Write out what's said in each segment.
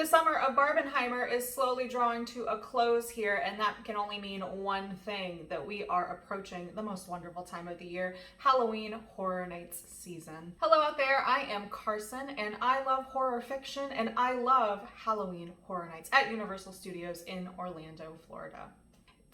The summer of Barbenheimer is slowly drawing to a close here, and that can only mean one thing, that we are approaching the most wonderful time of the year, Halloween Horror Nights season. Hello out there, I am Carson, and I love horror fiction, and I love Halloween Horror Nights at Universal Studios in Orlando, Florida.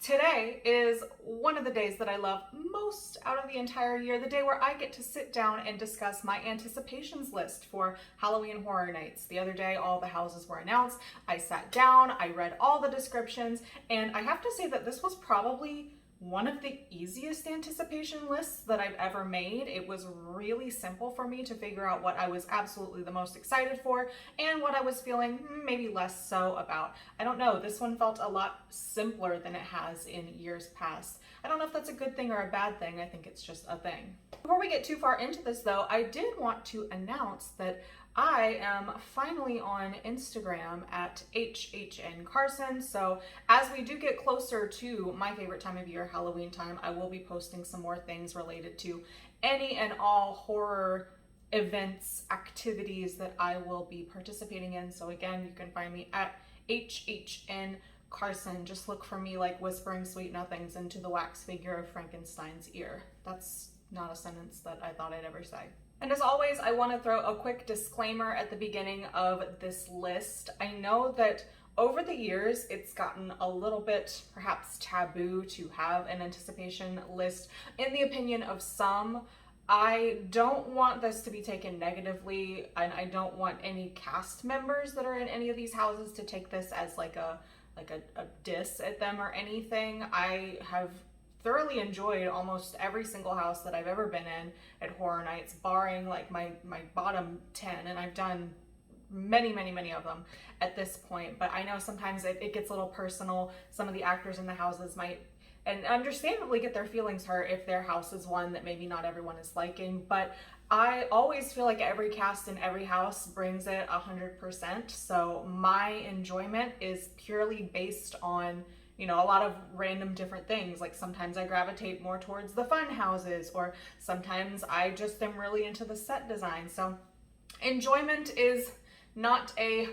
Today is one of the days that I love most out of the entire year, the day where I get to sit down and discuss my anticipations list for Halloween Horror Nights. The other day, all the houses were announced. I sat down, I read all the descriptions, and I have to say that this was probably one of the easiest anticipation lists that I've ever made. It was really simple for me to figure out what I was absolutely the most excited for and what I was feeling maybe less so about. I don't know, this one felt a lot simpler than it has in years past. I don't know if that's a good thing or a bad thing. I think it's just a thing. Before we get too far into this though, I did want to announce that I am finally on Instagram at HHN Carson. So as we do get closer to my favorite time of year, Halloween time, I will be posting some more things related to any and all horror events, activities that I will be participating in. So again, you can find me at HHN Carson. Just look for me like whispering sweet nothings into the wax figure of Frankenstein's ear. That's not a sentence that I thought I'd ever say. And as always, I want to throw a quick disclaimer at the beginning of this list. I know that over the years, it's gotten a little bit perhaps taboo to have an anticipation list. In the opinion of some, I don't want this to be taken negatively, and I don't want any cast members that are in any of these houses to take this as like a diss at them or anything. I have thoroughly enjoyed almost every single house that I've ever been in at Horror Nights, barring like my bottom 10, and I've done many of them at this point. But I know sometimes it gets a little personal. Some of the actors in the houses might, and understandably, get their feelings hurt if their house is one that maybe not everyone is liking. But I always feel like every cast in every house brings it 100%. So my enjoyment is purely based on, you know, a lot of random different things. Like sometimes I gravitate more towards the fun houses, or sometimes I just am really into the set design. So enjoyment is not a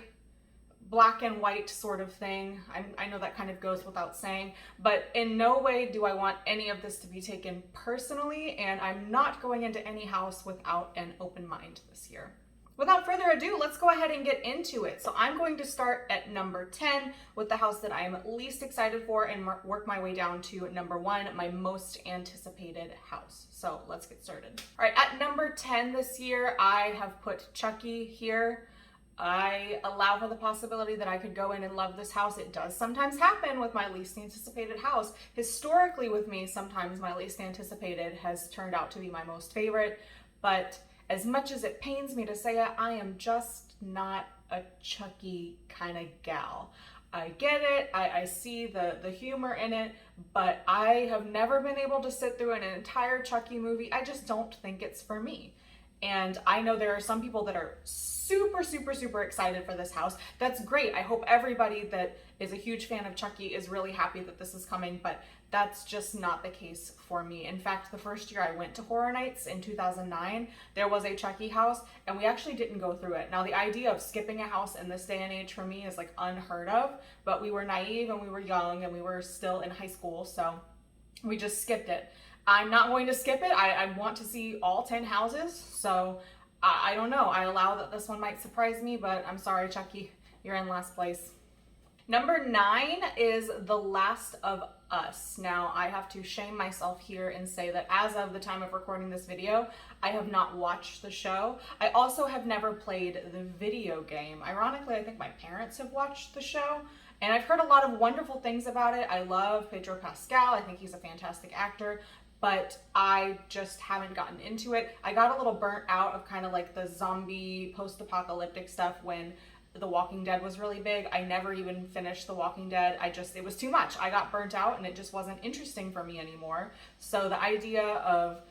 black and white sort of thing. I know that kind of goes without saying, but in no way do I want any of this to be taken personally, and I'm not going into any house without an open mind this year. Without further ado, let's go ahead and get into it. So I'm going to start at number 10 with the house that I'm least excited for and work my way down to number 1, my most anticipated house. So let's get started. All right, at number 10 this year, I have put Chucky here. I allow for the possibility that I could go in and love this house. It does sometimes happen with my least anticipated house. Historically with me, sometimes my least anticipated has turned out to be my most favorite, but as much as it pains me to say it, I am just not a Chucky kind of gal. I get it, I see the humor in it, but I have never been able to sit through an entire Chucky movie. I just don't think it's for me. And I know there are some people that are super excited for this house. That's great. I hope everybody that is a huge fan of Chucky is really happy that this is coming, but that's just not the case for me. In fact, the first year I went to Horror Nights in 2009, there was a Chucky house, and we actually didn't go through it. Now, the idea of skipping a house in this day and age for me is like unheard of, but we were naive and we were young and we were still in high school, so we just skipped it. I'm not going to skip it. I want to see all 10 houses, so I don't know. I allow that this one might surprise me, but I'm sorry, Chucky, you're in last place. Number 9 is The Last of Us. Now, I have to shame myself here and say that as of the time of recording this video, I have not watched the show. I also have never played the video game. Ironically, I think my parents have watched the show, and I've heard a lot of wonderful things about it. I love Pedro Pascal. I think he's a fantastic actor, but I just haven't gotten into it. I got a little burnt out of kind of like the zombie post-apocalyptic stuff when The Walking Dead was really big. I never even finished The Walking Dead. It was too much. I got burnt out and it just wasn't interesting for me anymore. So the idea of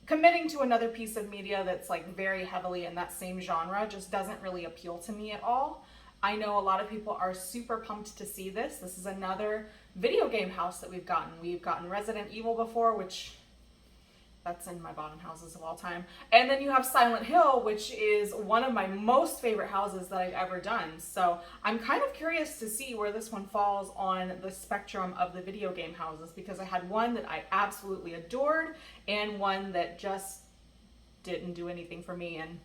committing to another piece of media that's like very heavily in that same genre just doesn't really appeal to me at all. I know a lot of people are super pumped to see this. This is another video game house that we've gotten. We've gotten Resident Evil before, which That's in my bottom houses of all time. And then you have Silent Hill, which is one of my most favorite houses that I've ever done. So I'm kind of curious to see where this one falls on the spectrum of the video game houses, because I had one that I absolutely adored and one that just didn't do anything for me. And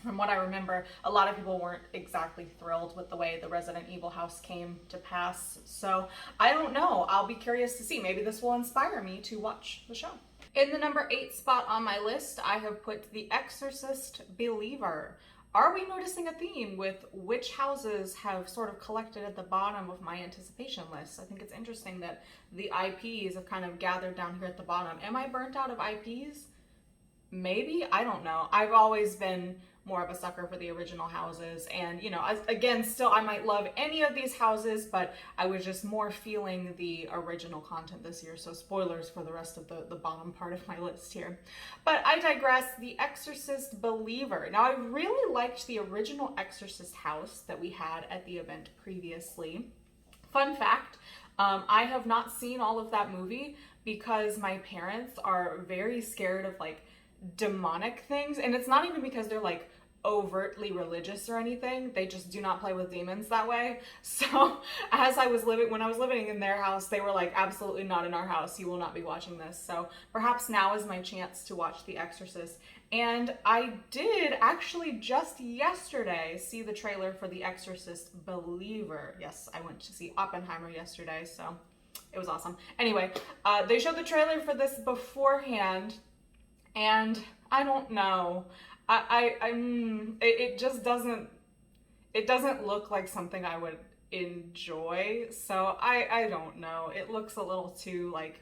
from what I remember, a lot of people weren't exactly thrilled with the way the Resident Evil house came to pass. So I don't know. I'll be curious to see. Maybe this will inspire me to watch the show. In the number 8 spot on my list, I have put The Exorcist Believer. Are we noticing a theme with which houses have sort of collected at the bottom of my anticipation list? I think it's interesting that the IPs have kind of gathered down here at the bottom. Am I burnt out of IPs? Maybe, I don't know. I've always been more of a sucker for the original houses, and you know, again, still I might love any of these houses, but I was just more feeling the original content this year, so spoilers for the rest of the bottom part of my list here. But I digress. The Exorcist Believer. Now, I really liked the original Exorcist house that we had at the event previously. Fun fact, I have not seen all of that movie because my parents are very scared of like demonic things, and it's not even because they're like overtly religious or anything. They just do not play with demons that way. So when I was living in their house, they were like, absolutely not in our house, you will not be watching this. So perhaps now is my chance to watch The Exorcist. And I did actually just yesterday see the trailer for The Exorcist Believer. Yes, I went to see Oppenheimer yesterday, so it was awesome. Anyway, they showed the trailer for this beforehand, and I don't know. It just doesn't look like something I would enjoy. So I don't know. It looks a little too like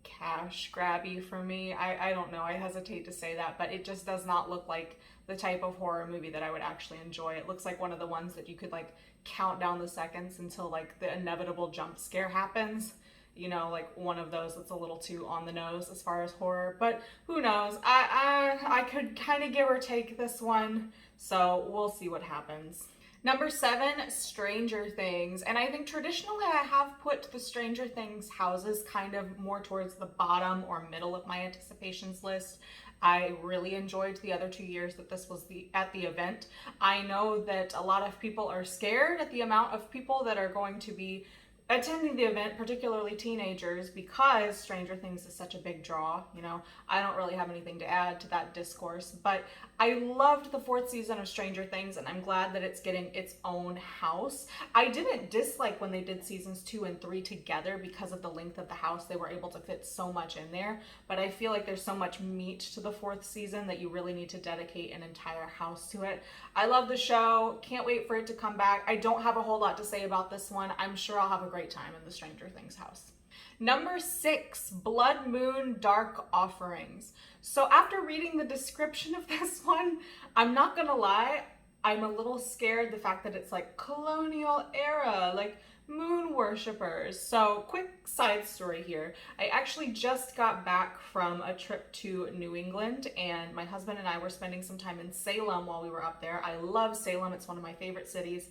cash grabby for me. I don't know. I hesitate to say that, but it just does not look like the type of horror movie that I would actually enjoy. It looks like one of the ones that you could like count down the seconds until like the inevitable jump scare happens. You know, like one of those that's a little too on the nose as far as horror, but who knows? I could kind of give or take this one, so we'll see what happens. Number 7, Stranger Things. And I think traditionally I have put the Stranger Things houses kind of more towards the bottom or middle of my anticipations list. I really enjoyed the other 2 years that this was at the event. I know that a lot of people are scared at the amount of people that are going to be attending the event, particularly teenagers, because Stranger Things is such a big draw. You know, I don't really have anything to add to that discourse, but I loved the 4th season of Stranger Things, and I'm glad that it's getting its own house. I didn't dislike when they did seasons 2 and 3 together because of the length of the house. They were able to fit so much in there, but I feel like there's so much meat to the 4th season that you really need to dedicate an entire house to it. I love the show. Can't wait for it to come back. I don't have a whole lot to say about this one. I'm sure I'll have a great time in the Stranger Things house. Number 6, Blood Moon Dark Offerings. So after reading the description of this one, I'm not gonna lie, I'm a little scared the fact that it's like colonial era, like moon worshippers. So quick side story here. I actually just got back from a trip to New England, and my husband and I were spending some time in Salem while we were up there. I love Salem. It's one of my favorite cities.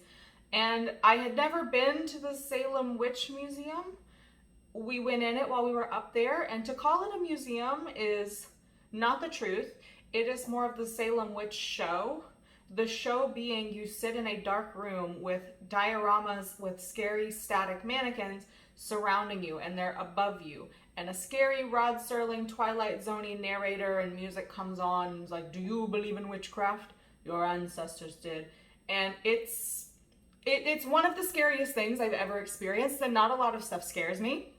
And I had never been to the Salem Witch Museum. We went in it while we were up there, and to call it a museum is not the truth. It is more of the Salem Witch show. The show being you sit in a dark room with dioramas with scary static mannequins surrounding you, and they're above you. And a scary Rod Serling Twilight Zone-y narrator and music comes on and is like, do you believe in witchcraft? Your ancestors did. And it's one of the scariest things I've ever experienced, and not a lot of stuff scares me,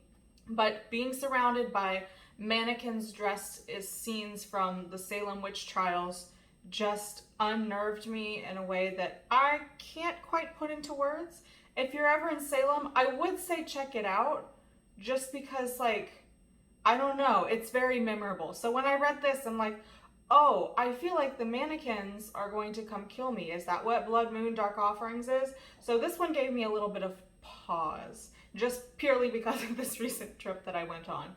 but being surrounded by mannequins dressed as scenes from the Salem witch trials just unnerved me in a way that I can't quite put into words. If you're ever in Salem, I would say check it out, just because, like, I don't know, it's very memorable. So when I read this, I'm like, oh, I feel like the mannequins are going to come kill me. Is that what Blood Moon Dark Offerings is? So this one gave me a little bit of pause, just purely because of this recent trip that I went on.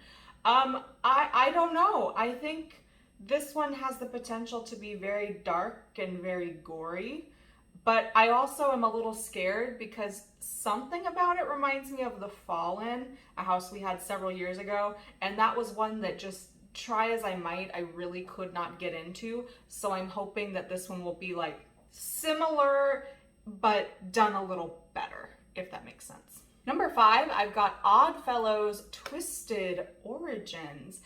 I don't know. I think this one has the potential to be very dark and very gory, but I also am a little scared because something about it reminds me of The Fallen, a house we had several years ago, and that was one that just try as I might, I really could not get into. So I'm hoping that this one will be like similar, but done a little better, if that makes sense. Number 5, I've got Oddfellows Twisted Origins.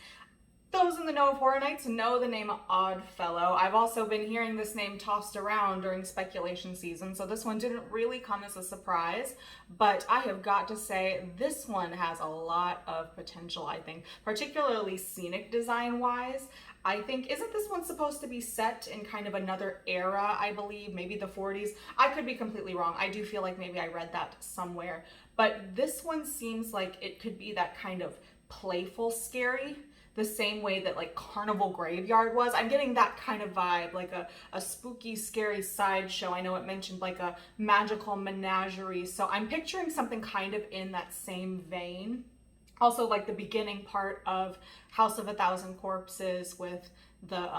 Those in the know of Horror Nights know the name Oddfellow. I've also been hearing this name tossed around during speculation season, so this one didn't really come as a surprise, but I have got to say this one has a lot of potential, I think, particularly scenic design-wise. I think, isn't this one supposed to be set in kind of another era, I believe, maybe the 40s? I could be completely wrong. I do feel like maybe I read that somewhere, but this one seems like it could be that kind of playful scary, the same way that like Carnival Graveyard was. I'm getting that kind of vibe, like a spooky, scary sideshow. I know it mentioned like a magical menagerie. So I'm picturing something kind of in that same vein. Also like the beginning part of House of a Thousand Corpses with the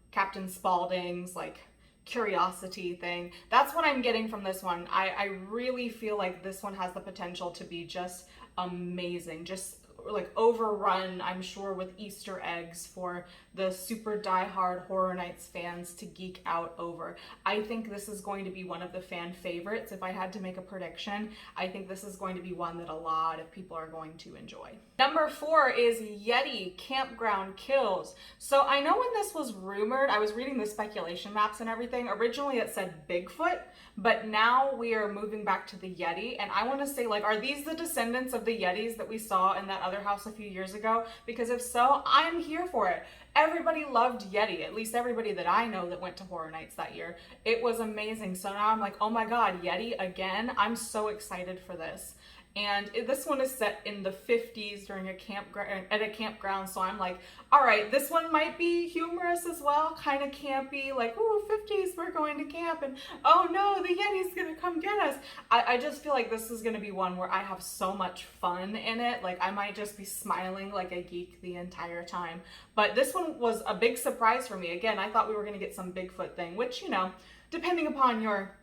Captain Spaulding's like curiosity thing. That's what I'm getting from this one. I really feel like this one has the potential to be just amazing. Just like overrun, I'm sure, with Easter eggs for the super diehard Horror Nights fans to geek out over. I think this is going to be one of the fan favorites. If I had to make a prediction, I think this is going to be one that a lot of people are going to enjoy. Number 4 is Yeti Campground Kills. So I know when this was rumored, I was reading the speculation maps and everything. Originally it said Bigfoot, but now we are moving back to the Yeti. And I want to say, like, are these the descendants of the Yetis that we saw in that other house a few years ago? Because if so, I'm here for it. Everybody loved Yeti, at least everybody that I know that went to Horror Nights that year. It was amazing. So now I'm like, oh my God, Yeti again? I'm so excited for this. And this one is set in the 50s during a campground. So I'm like, all right, this one might be humorous as well, kind of campy, like, ooh, 50s, we're going to camp, and oh no, the Yeti's gonna come get us. I just feel like this is gonna be one where I have so much fun in it. Like I might just be smiling like a geek the entire time. But this one was a big surprise for me. Again, I thought we were gonna get some Bigfoot thing, which, you know, depending upon your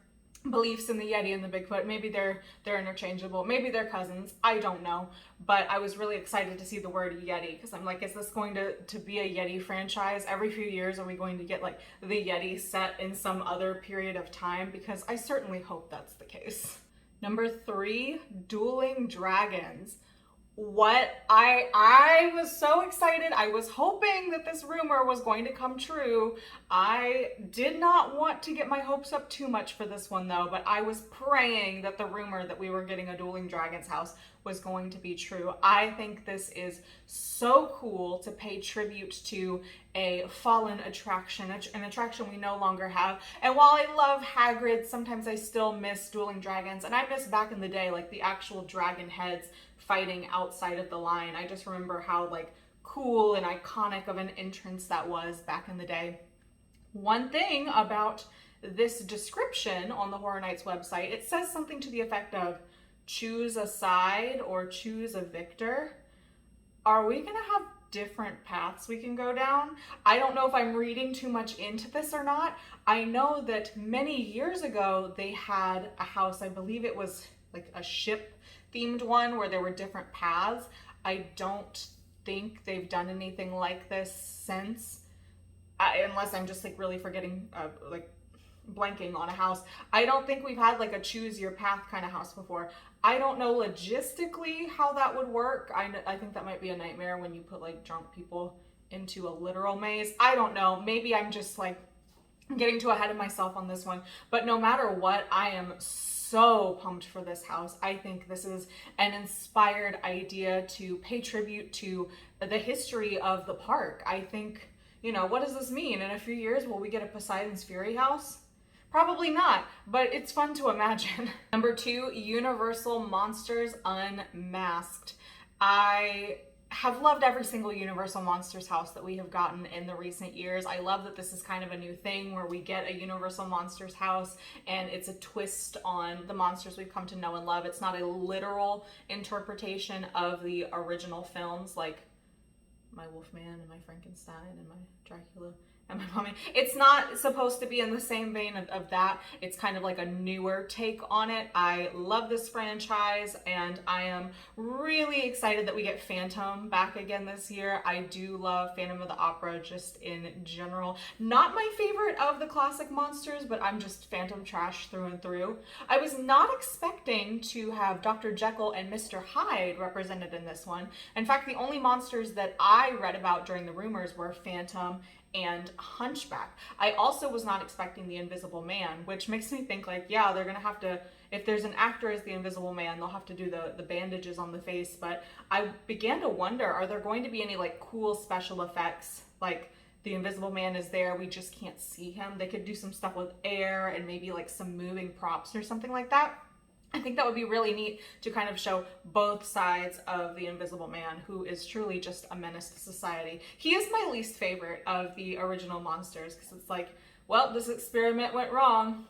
beliefs in the Yeti and the Bigfoot, maybe they're interchangeable, maybe they're cousins, I don't know. But I was really excited to see the word Yeti, because I'm like, is this going to be a Yeti franchise? Every few years are we going to get like the Yeti set in some other period of time? Because I certainly hope that's the case. Number 3, Dueling Dragons. What I was so excited. I was hoping that this rumor was going to come true. I did not want to get my hopes up too much for this one though, but I was praying that the rumor that we were getting a Dueling Dragons house was going to be true. I think this is so cool to pay tribute to a fallen attraction, an attraction we no longer have. And while I love Hagrid, sometimes I still miss Dueling Dragons, and I miss back in the day, like the actual dragon heads fighting outside of the line. I just remember how like cool and iconic of an entrance that was back in the day. One thing about this description on the Horror Nights website, it says something to the effect of choose a side or choose a victor. Are we gonna have different paths we can go down? I don't know if I'm reading too much into this or not. I know that many years ago they had a house, I believe it was like a ship themed one where there were different paths. I don't think they've done anything like this since, unless I'm just like really forgetting, like blanking on a house. I don't think we've had like a choose your path kind of house before. I don't know logistically how that would work. I think that might be a nightmare when you put like drunk people into a literal maze. I don't know. Maybe I'm just like getting too ahead of myself on this one. But no matter what, I am so pumped for this house. I think this is an inspired idea to pay tribute to the history of the park. I think, you know, what does this mean? In a few years, will we get a Poseidon's Fury house? Probably not, but it's fun to imagine. Number 2, Universal Monsters Unmasked. I have loved every single Universal Monsters house that we have gotten in the recent years. I love that this is kind of a new thing where we get a Universal Monsters house and it's a twist on the monsters we've come to know and love. It's not a literal interpretation of the original films like my Wolfman and my Frankenstein and my Dracula Am I bumming? It's not supposed to be in the same vein of that. It's kind of like a newer take on it. I love this franchise, and I am really excited that we get Phantom back again this year. I do love Phantom of the Opera just in general. Not my favorite of the classic monsters, but I'm just Phantom trash through and through. I was not expecting to have Dr. Jekyll and Mr. Hyde represented in this one. In fact, the only monsters that I read about during the rumors were Phantom and Hunchback. I also was not expecting the Invisible Man, which makes me think like, yeah, they're gonna have to, if there's an actor as the Invisible Man, they'll have to do the bandages on the face. But I began to wonder, are there going to be any like cool special effects? Like the Invisible Man is there, we just can't see him. They could do some stuff with air and maybe like some moving props or something like that. I think that would be really neat to kind of show both sides of the Invisible Man, who is truly just a menace to society. He is my least favorite of the original monsters, because it's like, well, this experiment went wrong.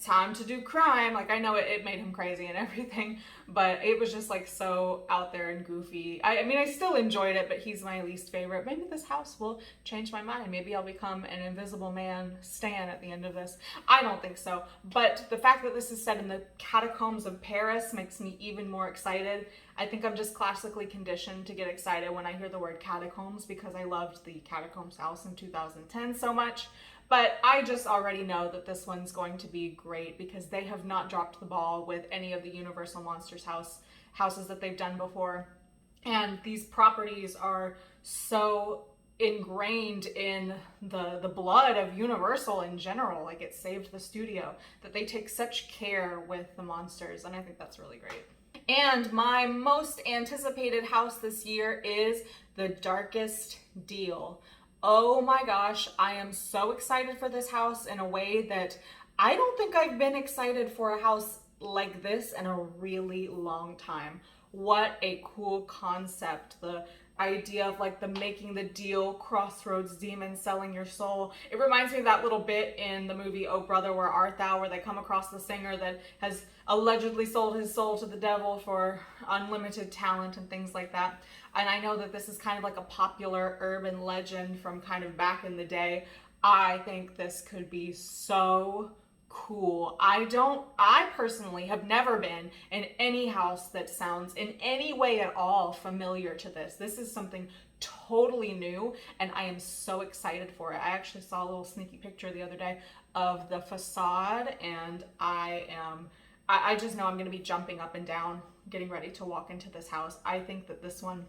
Time to do crime. Like, I know it made him crazy and everything, but it was just like so out there and goofy. I mean, I still enjoyed it, but he's my least favorite. Maybe this house will change my mind. Maybe I'll become an Invisible Man stan at the end of this. I don't think so, but the fact that this is set in the catacombs of Paris makes me even more excited. I think I'm just classically conditioned to get excited when I hear the word catacombs, because I loved the Catacombs house in 2010 so much. But I just already know that this one's going to be great, because they have not dropped the ball with any of the Universal Monsters houses that they've done before. And these properties are so ingrained in the blood of Universal in general. Like, it saved the studio that they take such care with the monsters, and I think that's really great. And my most anticipated house this year is The Darkest Deal. Oh my gosh, I am so excited for this house in a way that I don't think I've been excited for a house like this in a really long time. What a cool concept. The idea of like the making the deal, crossroads demon selling your soul. It reminds me of that little bit in the movie Oh Brother, Where Art Thou, where they come across the singer that has allegedly sold his soul to the devil for unlimited talent and things like that. And I know that this is kind of like a popular urban legend from kind of back in the day. I think this could be so cool. I personally have never been in any house that sounds in any way at all familiar to this. This is something totally new, and I am so excited for it. I actually saw a little sneaky picture the other day of the facade, and I just know I'm going to be jumping up and down, getting ready to walk into this house. I think that this one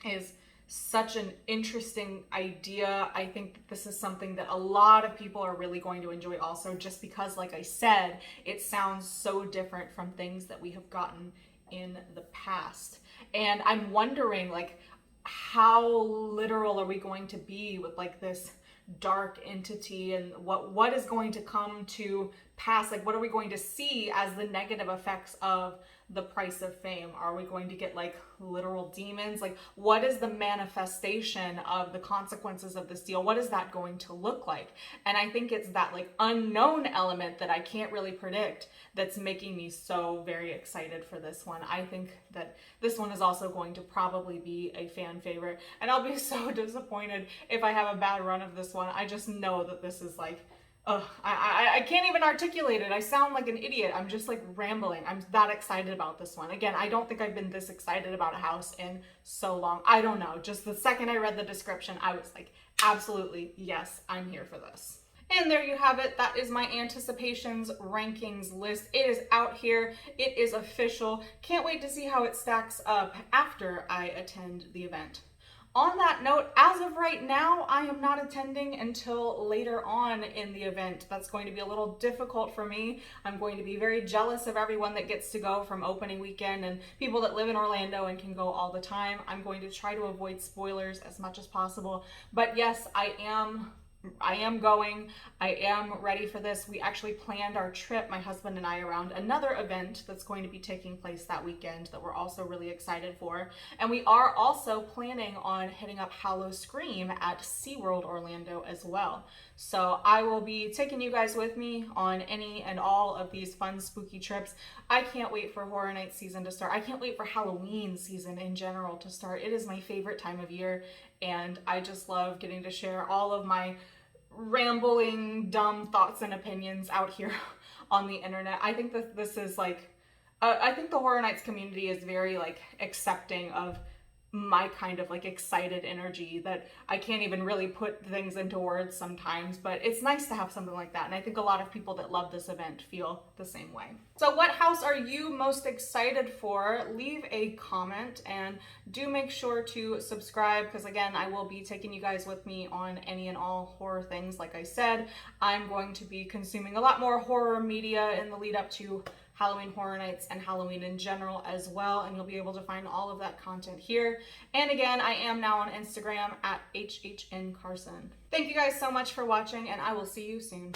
is such an interesting idea. I think that this is something that a lot of people are really going to enjoy also, just because, like I said, it sounds so different from things that we have gotten in the past. And I'm wondering, like, how literal are we going to be with like this dark entity, and what is going to come to pass? Like, what are we going to see as the negative effects of the price of fame? Are we going to get like literal demons? Like, what is the manifestation of the consequences of this deal? What is that going to look like? And I think it's that like unknown element that I can't really predict that's making me so very excited for this one. I think that this one is also going to probably be a fan favorite, and I'll be so disappointed if I have a bad run of this one. I just know that this is like, I can't even articulate it. I sound like an idiot. I'm just like rambling. I'm that excited about this one. Again, I don't think I've been this excited about a house in so long. I don't know. Just the second I read the description, I was like, absolutely, yes, I'm here for this. And there you have it. That is my anticipations rankings list. It is out here. It is official. Can't wait to see how it stacks up after I attend the event. On that note, as of right now, I am not attending until later on in the event. That's going to be a little difficult for me. I'm going to be very jealous of everyone that gets to go from opening weekend and people that live in Orlando and can go all the time. I'm going to try to avoid spoilers as much as possible. But yes, I am going. I am ready for this. We actually planned our trip, my husband and I, around another event that's going to be taking place that weekend that we're also really excited for. And we are also planning on hitting up Howl-O-Scream at SeaWorld Orlando as well. So I will be taking you guys with me on any and all of these fun, spooky trips. I can't wait for Horror Nights season to start. I can't wait for Halloween season in general to start. It is my favorite time of year, and I just love getting to share all of my rambling, dumb thoughts and opinions out here on the internet. I think that this is like, I think the Horror Nights community is very like accepting of my kind of like excited energy that I can't even really put things into words sometimes, but it's nice to have something like that. And I think a lot of people that love this event feel the same way. So what house are you most excited for? Leave a comment and do make sure to subscribe, because again, I will be taking you guys with me on any and all horror things. Like I said, I'm going to be consuming a lot more horror media in the lead up to Halloween Horror Nights and Halloween in general as well, and you'll be able to find all of that content here. And again, I am now on Instagram at HHN Carson. Thank you guys so much for watching, and I will see you soon.